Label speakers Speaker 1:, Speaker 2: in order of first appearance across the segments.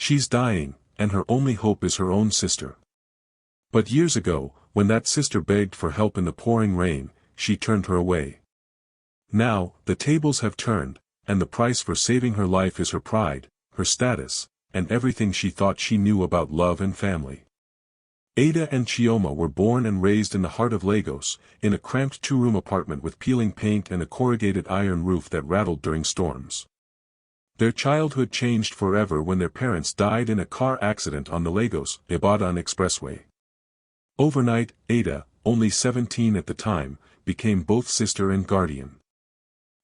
Speaker 1: She's dying, and her only hope is her own sister. But years ago, when that sister begged for help in the pouring rain, she turned her away. Now, the tables have turned, and the price for saving her life is her pride, her status, and everything she thought she knew about love and family. Ada and Chioma were born and raised in the heart of Lagos, in a cramped two-room apartment with peeling paint and a corrugated iron roof that rattled during storms. Their childhood changed forever when their parents died in a car accident on the Lagos-Ibadan expressway. Overnight, Ada, only 17 at the time, became both sister and guardian.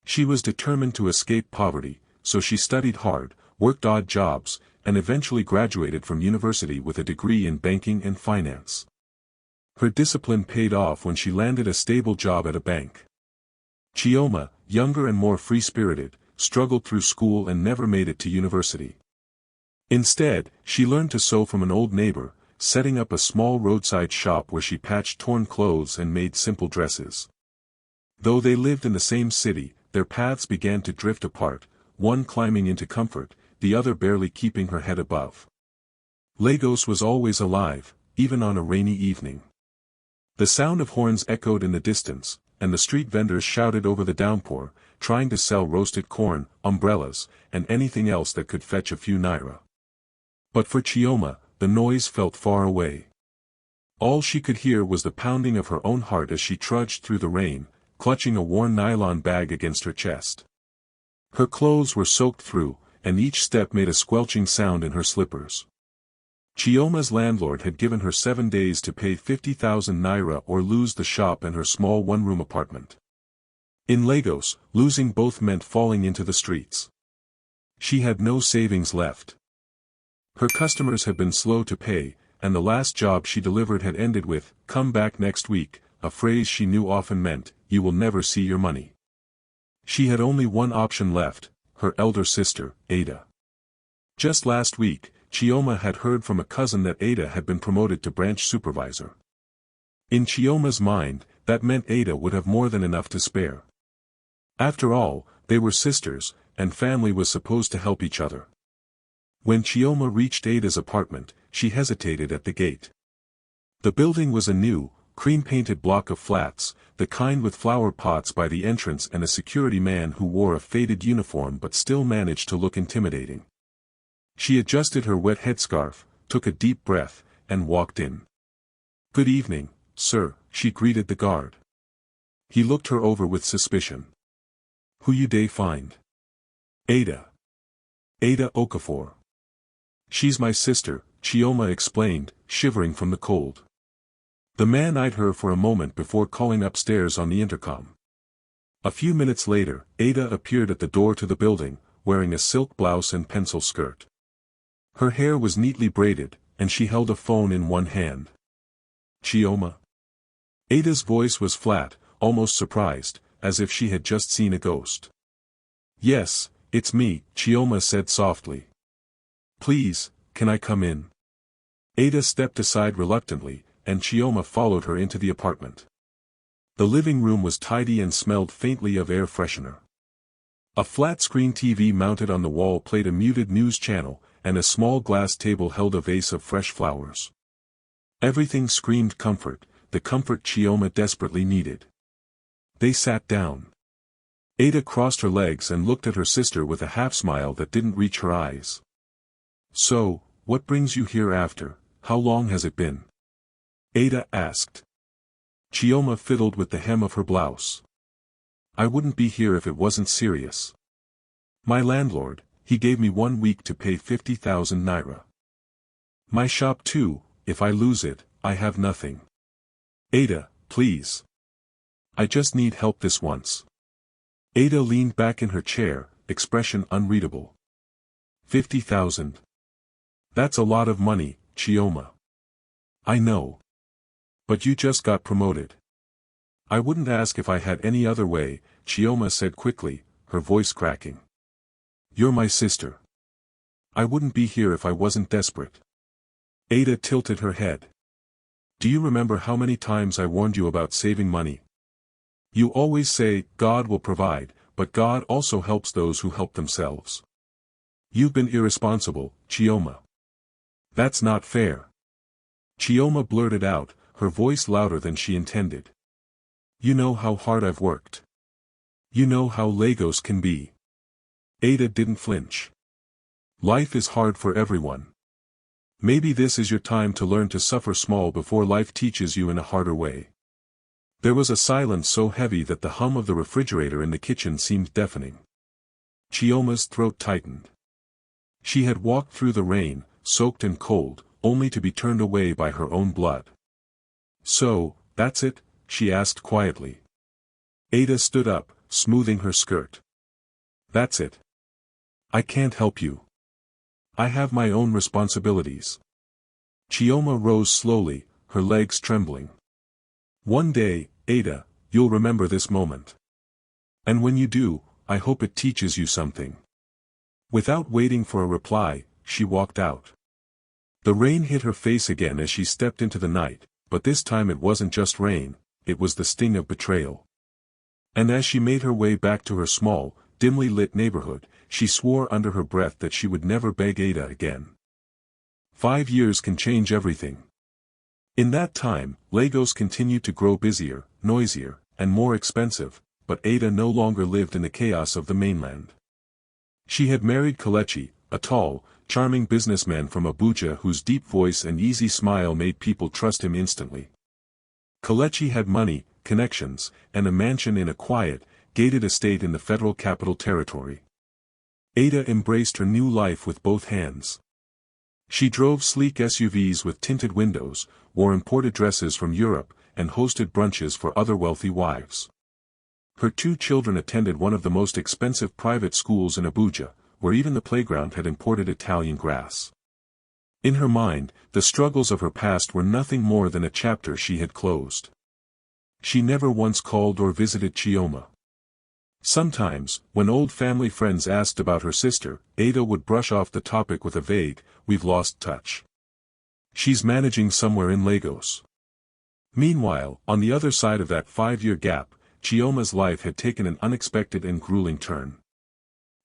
Speaker 1: She was determined to escape poverty, so she studied hard, worked odd jobs, and eventually graduated from university with a degree in banking and finance. Her discipline paid off when she landed a stable job at a bank. Chioma, younger and more free-spirited, struggled through school and never made it to university. Instead, she learned to sew from an old neighbor, setting up a small roadside shop where she patched torn clothes and made simple dresses. Though they lived in the same city, their paths began to drift apart, one climbing into comfort, the other barely keeping her head above. Lagos was always alive, even on a rainy evening. The sound of horns echoed in the distance, and the street vendors shouted over the downpour, trying to sell roasted corn, umbrellas, and anything else that could fetch a few naira. But for Chioma, the noise felt far away. All she could hear was the pounding of her own heart as she trudged through the rain, clutching a worn nylon bag against her chest. Her clothes were soaked through, and each step made a squelching sound in her slippers. Chioma's landlord had given her 7 days to pay 50,000 naira or lose the shop and her small one-room apartment. In Lagos, losing both meant falling into the streets. She had no savings left. Her customers had been slow to pay, and the last job she delivered had ended with, "Come back next week," a phrase she knew often meant, "You will never see your money." She had only one option left, her elder sister, Ada. Just last week, Chioma had heard from a cousin that Ada had been promoted to branch supervisor. In Chioma's mind, that meant Ada would have more than enough to spare. After all, they were sisters, and family was supposed to help each other. When Chioma reached Ada's apartment, she hesitated at the gate. The building was a new, cream-painted block of flats, the kind with flower pots by the entrance and a security man who wore a faded uniform but still managed to look intimidating. She adjusted her wet headscarf, took a deep breath, and walked in. "Good evening, sir," she greeted the guard. He looked her over with suspicion. "Who you dey find?" "Ada. Ada Okafor." "She's my sister," Chioma explained, shivering from the cold. The man eyed her for a moment before calling upstairs on the intercom. A few minutes later, Ada appeared at the door to the building, wearing a silk blouse and pencil skirt. Her hair was neatly braided, and she held a phone in one hand. "Chioma?" Ada's voice was flat, almost surprised, as if she had just seen a ghost. "Yes, it's me," Chioma said softly. "Please, can I come in?" Ada stepped aside reluctantly, and Chioma followed her into the apartment. The living room was tidy and smelled faintly of air freshener. A flat-screen TV mounted on the wall played a muted news channel, and a small glass table held a vase of fresh flowers. Everything screamed comfort, the comfort Chioma desperately needed. They sat down. Ada crossed her legs and looked at her sister with a half-smile that didn't reach her eyes. "So, what brings you here after, how long has it been?" Ada asked. Chioma fiddled with the hem of her blouse. "I wouldn't be here if it wasn't serious. My landlord, he gave me 1 week to pay 50,000 naira. My shop too, if I lose it, I have nothing. Ada, please. I just need help this once." Ada leaned back in her chair, expression unreadable. 50,000. That's a lot of money, Chioma. I know. But you just got promoted. I wouldn't ask if I had any other way, Chioma said quickly, her voice cracking. You're my sister. I wouldn't be here if I wasn't desperate. Ada tilted her head. Do you remember how many times I warned you about saving money? You always say, God will provide, but God also helps those who help themselves. You've been irresponsible, Chioma. That's not fair. Chioma blurted out, her voice louder than she intended. You know how hard I've worked. You know how Lagos can be. Ada didn't flinch. Life is hard for everyone. Maybe this is your time to learn to suffer small before life teaches you in a harder way. There was a silence so heavy that the hum of the refrigerator in the kitchen seemed deafening. Chioma's throat tightened. She had walked through the rain, soaked and cold, only to be turned away by her own blood. So, that's it? She asked quietly. Ada stood up, smoothing her skirt. That's it. I can't help you. I have my own responsibilities. Chioma rose slowly, her legs trembling. One day, Ada, you'll remember this moment. And when you do, I hope it teaches you something. Without waiting for a reply, she walked out. The rain hit her face again as she stepped into the night, but this time it wasn't just rain, it was the sting of betrayal. And as she made her way back to her small, dimly lit neighborhood, she swore under her breath that she would never beg Ada again. 5 years can change everything. In that time, Lagos continued to grow busier, noisier, and more expensive, but Ada no longer lived in the chaos of the mainland. She had married Kelechi, a tall, charming businessman from Abuja whose deep voice and easy smile made people trust him instantly. Kelechi had money, connections, and a mansion in a quiet, gated estate in the Federal Capital Territory. Ada embraced her new life with both hands. She drove sleek SUVs with tinted windows, wore imported dresses from Europe, and hosted brunches for other wealthy wives. Her 2 children attended one of the most expensive private schools in Abuja, where even the playground had imported Italian grass. In her mind, the struggles of her past were nothing more than a chapter she had closed. She never once called or visited Chioma. Sometimes, when old family friends asked about her sister, Ada would brush off the topic with a vague, "We've lost touch. She's managing somewhere in Lagos." Meanwhile, on the other side of that 5-year gap, Chioma's life had taken an unexpected and grueling turn.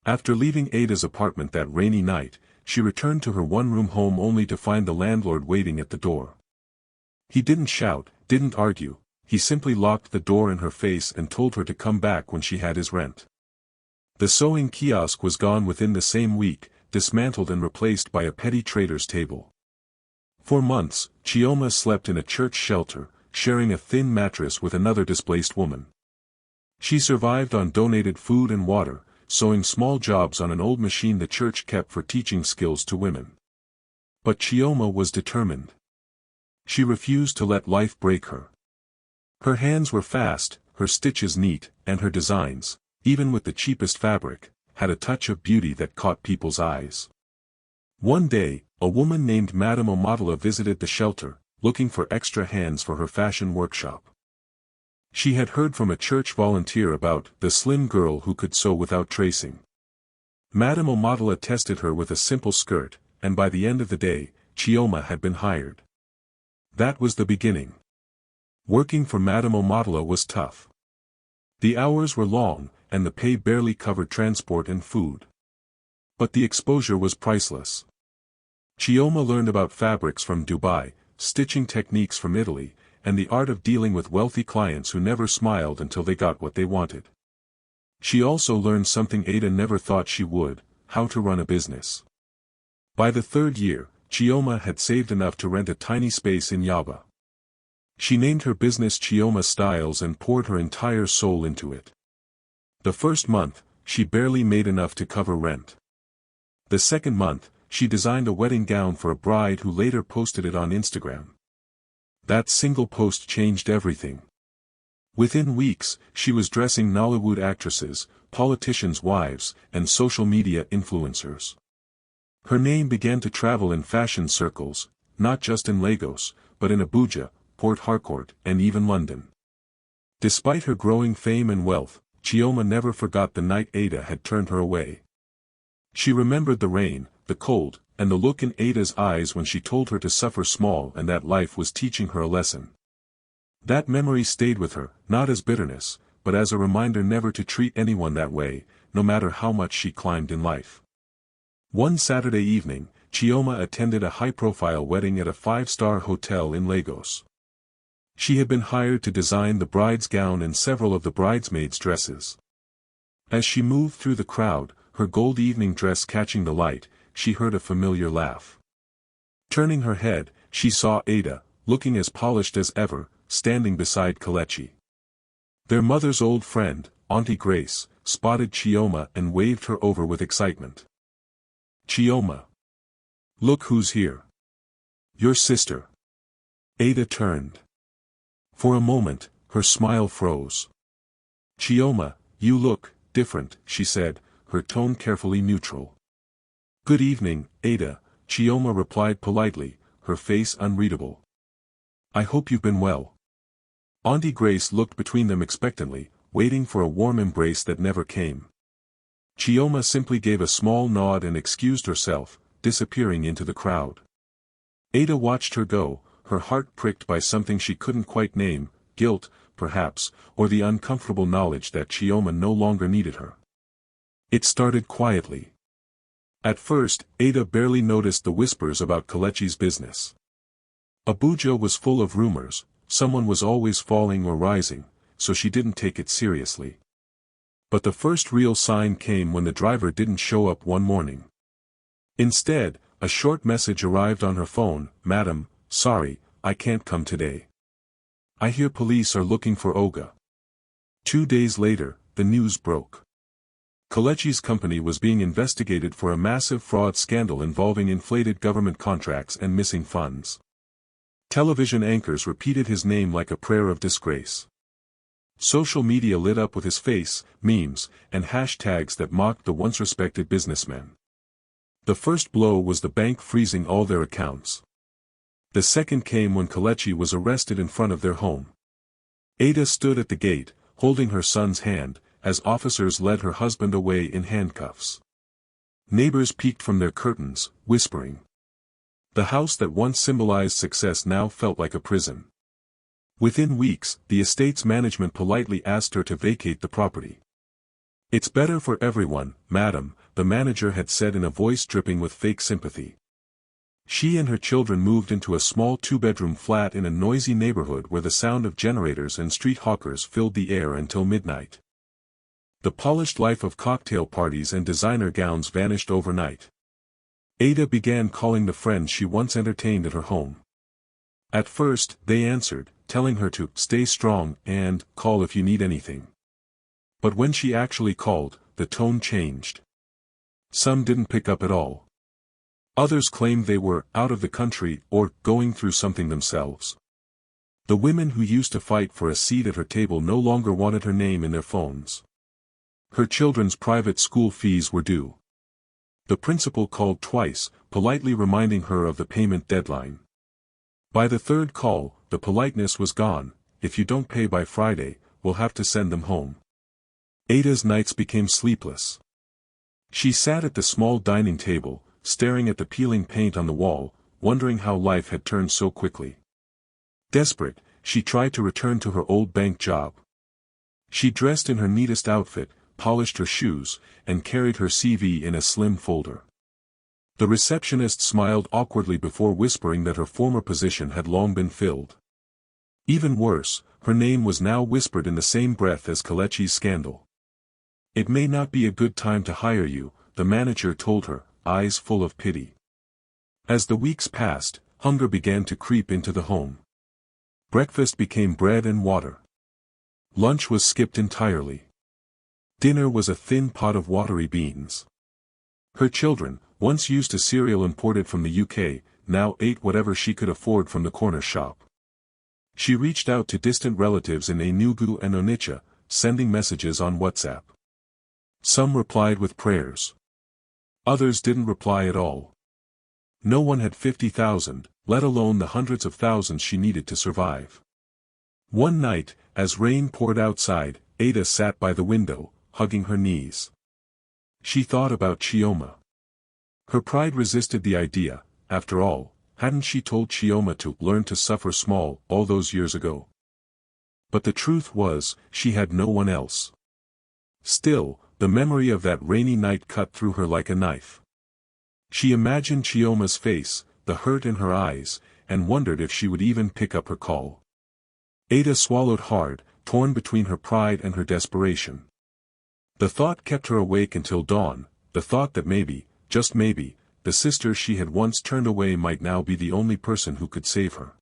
Speaker 1: After leaving Ada's apartment that rainy night, she returned to her one-room home only to find the landlord waiting at the door. He didn't shout, didn't argue, he simply locked the door in her face and told her to come back when she had his rent. The sewing kiosk was gone within the same week, dismantled and replaced by a petty trader's table. For months, Chioma slept in a church shelter, sharing a thin mattress with another displaced woman. She survived on donated food and water, sewing small jobs on an old machine the church kept for teaching skills to women. But Chioma was determined. She refused to let life break her. Her hands were fast, her stitches neat, and her designs, even with the cheapest fabric, had a touch of beauty that caught people's eyes. One day, a woman named Madame Omotola visited the shelter, looking for extra hands for her fashion workshop. She had heard from a church volunteer about the slim girl who could sew without tracing. Madame Omotola tested her with a simple skirt, and by the end of the day, Chioma had been hired. That was the beginning. Working for Madame Omotola was tough. The hours were long, and the pay barely covered transport and food. But the exposure was priceless. Chioma learned about fabrics from Dubai, stitching techniques from Italy, and the art of dealing with wealthy clients who never smiled until they got what they wanted. She also learned something Ada never thought she would: how to run a business. By the 3rd year, Chioma had saved enough to rent a tiny space in Yaba. She named her business Chioma Styles and poured her entire soul into it. The first month, she barely made enough to cover rent. The second month, she designed a wedding gown for a bride who later posted it on Instagram. That single post changed everything. Within weeks, she was dressing Nollywood actresses, politicians' wives, and social media influencers. Her name began to travel in fashion circles, not just in Lagos, but in Abuja, Port Harcourt, and even London. Despite her growing fame and wealth, Chioma never forgot the night Ada had turned her away. She remembered the rain, the cold, and the look in Ada's eyes when she told her to suffer small and that life was teaching her a lesson. That memory stayed with her, not as bitterness, but as a reminder never to treat anyone that way, no matter how much she climbed in life. One Saturday evening, Chioma attended a high-profile wedding at a five-star hotel in Lagos. She had been hired to design the bride's gown and several of the bridesmaids' dresses. As she moved through the crowd, her gold evening dress catching the light, she heard a familiar laugh. Turning her head, she saw Ada, looking as polished as ever, standing beside Kelechi. Their mother's old friend, Auntie Grace, spotted Chioma and waved her over with excitement. "Chioma! Look who's here. Your sister." Ada turned. For a moment, her smile froze. "Chioma, you look different," she said, her tone carefully neutral. "Good evening, Ada," Chioma replied politely, her face unreadable. "I hope you've been well." Auntie Grace looked between them expectantly, waiting for a warm embrace that never came. Chioma simply gave a small nod and excused herself, disappearing into the crowd. Ada watched her go, her heart pricked by something she couldn't quite name, guilt, perhaps, or the uncomfortable knowledge that Chioma no longer needed her. It started quietly. At first, Ada barely noticed the whispers about Kelechi's business. Abuja was full of rumors, someone was always falling or rising, so she didn't take it seriously. But the first real sign came when the driver didn't show up one morning. Instead, a short message arrived on her phone: "Madam, sorry, I can't come today. I hear police are looking for Oga." 2 days later, the news broke. Kelechi's company was being investigated for a massive fraud scandal involving inflated government contracts and missing funds. Television anchors repeated his name like a prayer of disgrace. Social media lit up with his face, memes, and hashtags that mocked the once respected businessman. The first blow was the bank freezing all their accounts. The second came when Kelechi was arrested in front of their home. Ada stood at the gate, holding her son's hand, as officers led her husband away in handcuffs. Neighbors peeked from their curtains, whispering. The house that once symbolized success now felt like a prison. Within weeks, the estate's management politely asked her to vacate the property. "It's better for everyone, madam," the manager had said in a voice dripping with fake sympathy. She and her children moved into a small 2-bedroom flat in a noisy neighborhood where the sound of generators and street hawkers filled the air until midnight. The polished life of cocktail parties and designer gowns vanished overnight. Ada began calling the friends she once entertained at her home. At first, they answered, telling her to stay strong and call if you need anything. But when she actually called, the tone changed. Some didn't pick up at all. Others claimed they were out of the country or going through something themselves. The women who used to fight for a seat at her table no longer wanted her name in their phones. Her children's private school fees were due. The principal called twice, politely reminding her of the payment deadline. By the third call, the politeness was gone. "If you don't pay by Friday, we'll have to send them home." Ada's nights became sleepless. She sat at the small dining table, staring at the peeling paint on the wall, wondering how life had turned so quickly. Desperate, she tried to return to her old bank job. She dressed in her neatest outfit, polished her shoes, and carried her CV in a slim folder. The receptionist smiled awkwardly before whispering that her former position had long been filled. Even worse, her name was now whispered in the same breath as Kelechi's scandal. "It may not be a good time to hire you," the manager told her, eyes full of pity. As the weeks passed, hunger began to creep into the home. Breakfast became bread and water. Lunch was skipped entirely. Dinner was a thin pot of watery beans. Her children, once used to cereal imported from the UK, now ate whatever she could afford from the corner shop. She reached out to distant relatives in Enugu and Onitsha, sending messages on WhatsApp. Some replied with prayers. Others didn't reply at all. No one had 50,000, let alone the hundreds of thousands she needed to survive. One night, as rain poured outside, Ada sat by the window, hugging her knees. She thought about Chioma. Her pride resisted the idea. After all, hadn't she told Chioma to learn to suffer small all those years ago? But the truth was, she had no one else. Still, the memory of that rainy night cut through her like a knife. She imagined Chioma's face, the hurt in her eyes, and wondered if she would even pick up her call. Ada swallowed hard, torn between her pride and her desperation. The thought kept her awake until dawn, the thought that maybe, just maybe, the sister she had once turned away might now be the only person who could save her.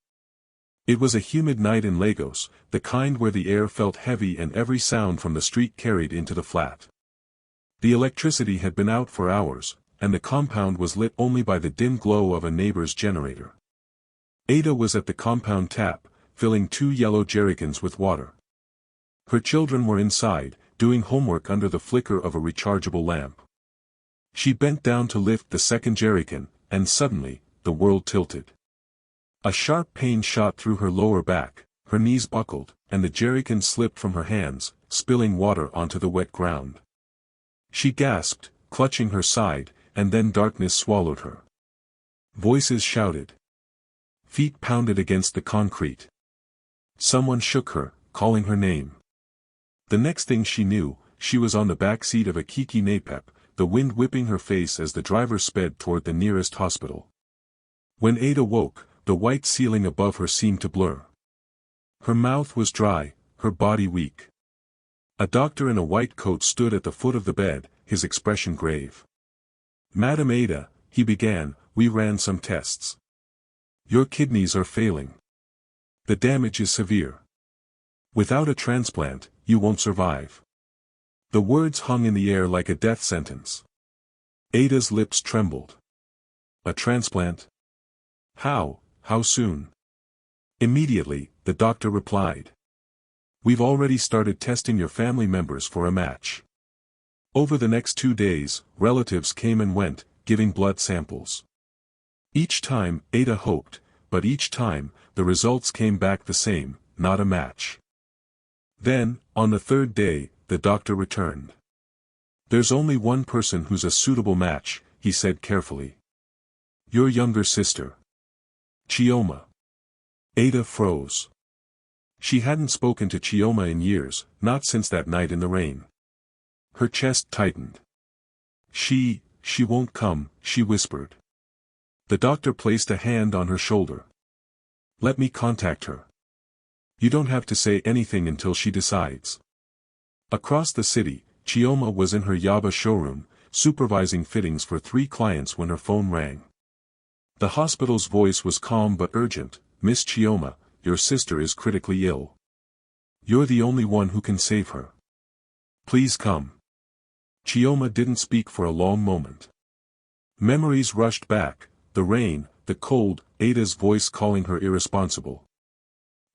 Speaker 1: It was a humid night in Lagos, the kind where the air felt heavy and every sound from the street carried into the flat. The electricity had been out for hours, and the compound was lit only by the dim glow of a neighbor's generator. Ada was at the compound tap, filling 2 yellow jerrycans with water. Her children were inside, doing homework under the flicker of a rechargeable lamp. She bent down to lift the second jerrycan, and suddenly, the world tilted. A sharp pain shot through her lower back, her knees buckled, and the jerrycan slipped from her hands, spilling water onto the wet ground. She gasped, clutching her side, and then darkness swallowed her. Voices shouted. Feet pounded against the concrete. Someone shook her, calling her name. The next thing she knew, she was on the back seat of a Kiki Napep, the wind whipping her face as the driver sped toward the nearest hospital. When Ada woke, the white ceiling above her seemed to blur. Her mouth was dry, her body weak. A doctor in a white coat stood at the foot of the bed, his expression grave. "Madam Ada," he began, "we ran some tests. Your kidneys are failing. The damage is severe. Without a transplant, you won't survive." The words hung in the air like a death sentence. Ada's lips trembled. A transplant? How soon? Immediately, the doctor replied. We've already started testing your family members for a match. Over the next 2 days, relatives came and went, giving blood samples. Each time, Ada hoped, but each time, the results came back the same, not a match. Then, on the 3rd day, the doctor returned. There's only one person who's a suitable match, he said carefully. Your younger sister. Chioma. Ada froze. She hadn't spoken to Chioma in years, not since that night in the rain. Her chest tightened. She won't come, she whispered. The doctor placed a hand on her shoulder. Let me contact her. You don't have to say anything until she decides. Across the city, Chioma was in her Yaba showroom, supervising fittings for 3 clients when her phone rang. The hospital's voice was calm but urgent. Miss Chioma, your sister is critically ill. You're the only one who can save her. Please come. Chioma didn't speak for a long moment. Memories rushed back, the rain, the cold, Ada's voice calling her irresponsible.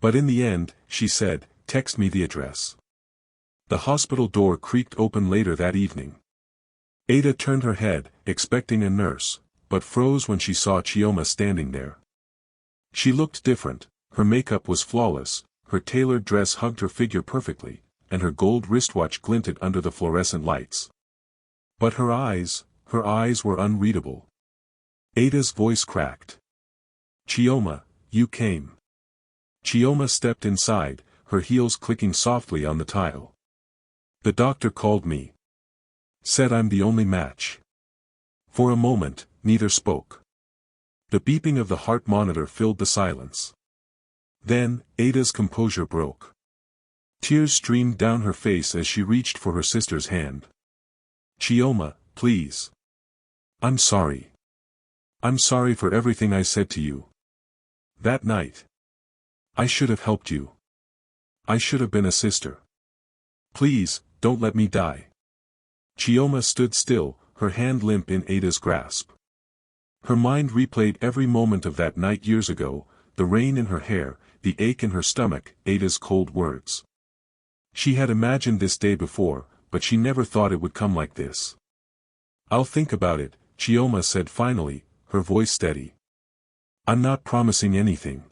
Speaker 1: But in the end, she said, text me the address. The hospital door creaked open later that evening. Ada turned her head, expecting a nurse, but froze when she saw Chioma standing there. She looked different, her makeup was flawless, her tailored dress hugged her figure perfectly, and her gold wristwatch glinted under the fluorescent lights. But her eyes were unreadable. Ada's voice cracked. Chioma, you came. Chioma stepped inside, her heels clicking softly on the tile. The doctor called me. Said I'm the only match. For a moment, neither spoke. The beeping of the heart monitor filled the silence. Then, Ada's composure broke. Tears streamed down her face as she reached for her sister's hand. Chioma, please. I'm sorry. I'm sorry for everything I said to you. That night. I should have helped you. I should have been a sister. Please, don't let me die. Chioma stood still, her hand limp in Ada's grasp. Her mind replayed every moment of that night years ago, the rain in her hair, the ache in her stomach, Ada's cold words. She had imagined this day before, but she never thought it would come like this. I'll think about it, Chioma said finally, her voice steady. I'm not promising anything.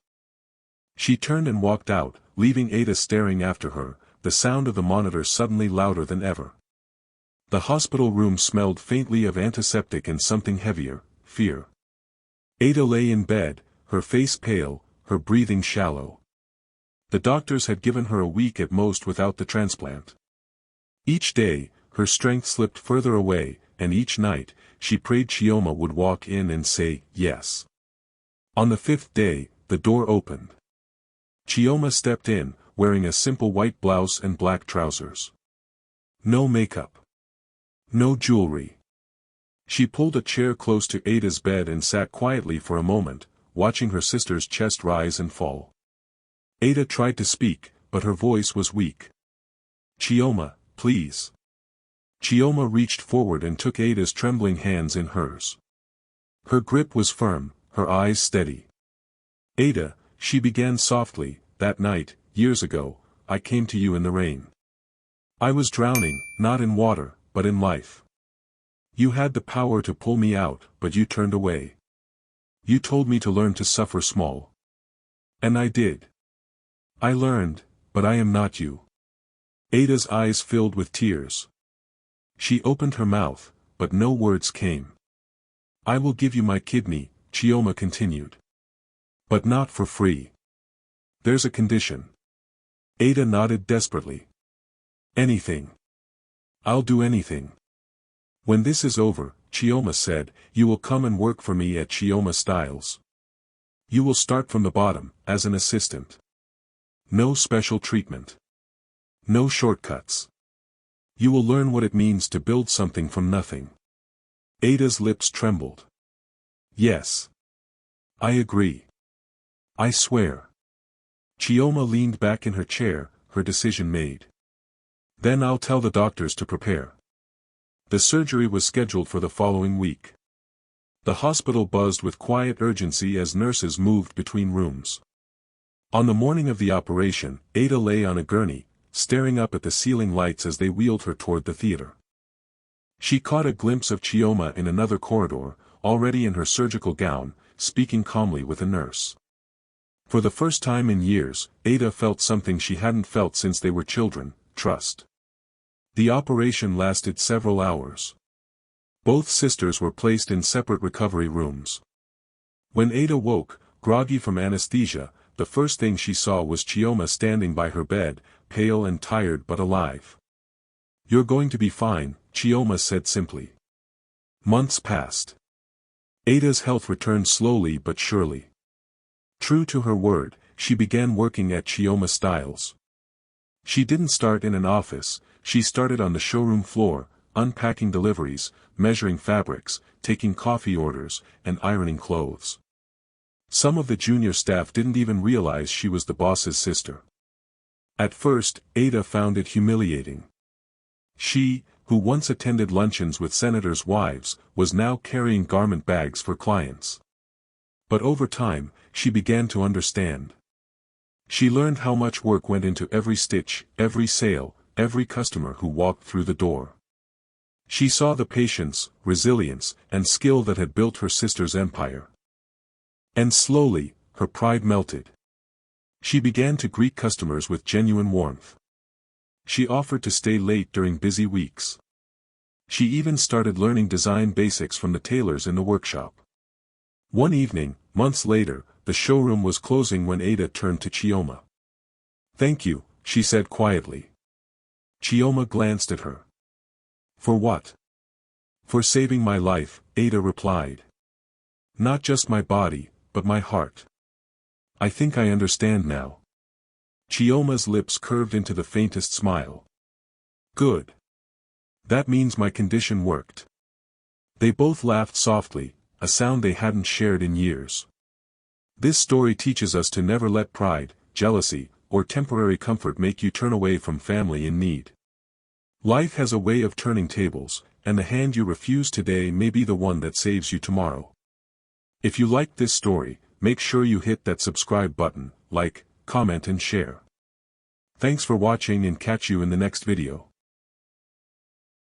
Speaker 1: She turned and walked out, leaving Ada staring after her, the sound of the monitor suddenly louder than ever. The hospital room smelled faintly of antiseptic and something heavier, fear. Ada lay in bed, her face pale, her breathing shallow. The doctors had given her a week at most without the transplant. Each day, her strength slipped further away, and each night, she prayed Chioma would walk in and say, yes. On the 5th day, the door opened. Chioma stepped in, wearing a simple white blouse and black trousers. No makeup. No jewelry. She pulled a chair close to Ada's bed and sat quietly for a moment, watching her sister's chest rise and fall. Ada tried to speak, but her voice was weak. Chioma, please. Chioma reached forward and took Ada's trembling hands in hers. Her grip was firm, her eyes steady. Ada, she began softly, that night, years ago, I came to you in the rain. I was drowning, not in water, but in life. You had the power to pull me out, but you turned away. You told me to learn to suffer small. And I did. I learned, but I am not you. Ada's eyes filled with tears. She opened her mouth, but no words came. I will give you my kidney, Chioma continued. But not for free. There's a condition. Ada nodded desperately. Anything. I'll do anything. When this is over, Chioma said, you will come and work for me at Chioma Styles. You will start from the bottom, as an assistant. No special treatment. No shortcuts. You will learn what it means to build something from nothing. Ada's lips trembled. Yes. I agree. I swear. Chioma leaned back in her chair, her decision made. Then I'll tell the doctors to prepare. The surgery was scheduled for the following week. The hospital buzzed with quiet urgency as nurses moved between rooms. On the morning of the operation, Ada lay on a gurney, staring up at the ceiling lights as they wheeled her toward the theater. She caught a glimpse of Chioma in another corridor, already in her surgical gown, speaking calmly with a nurse. For the first time in years, Ada felt something she hadn't felt since they were children, trust. The operation lasted several hours. Both sisters were placed in separate recovery rooms. When Ada woke, groggy from anesthesia, the first thing she saw was Chioma standing by her bed, pale and tired but alive. You're going to be fine, Chioma said simply. Months passed. Ada's health returned slowly but surely. True to her word, she began working at Chioma Styles. She didn't start in an office, she started on the showroom floor, unpacking deliveries, measuring fabrics, taking coffee orders, and ironing clothes. Some of the junior staff didn't even realize she was the boss's sister. At first, Ada found it humiliating. She, who once attended luncheons with senators' wives, was now carrying garment bags for clients. But over time, she began to understand. She learned how much work went into every stitch, every sale, every customer who walked through the door. She saw the patience, resilience, and skill that had built her sister's empire. And slowly, her pride melted. She began to greet customers with genuine warmth. She offered to stay late during busy weeks. She even started learning design basics from the tailors in the workshop. One evening, months later, the showroom was closing when Ada turned to Chioma. Thank you, she said quietly. Chioma glanced at her. For what? For saving my life, Ada replied. Not just my body, but my heart. I think I understand now. Chioma's lips curved into the faintest smile. Good. That means my condition worked. They both laughed softly, a sound they hadn't shared in years. This story teaches us to never let pride, jealousy, or temporary comfort make you turn away from family in need. Life has a way of turning tables, and the hand you refuse today may be the one that saves you tomorrow. If you liked this story, make sure you hit that subscribe button, like, comment and share. Thanks for watching and catch you in the next video.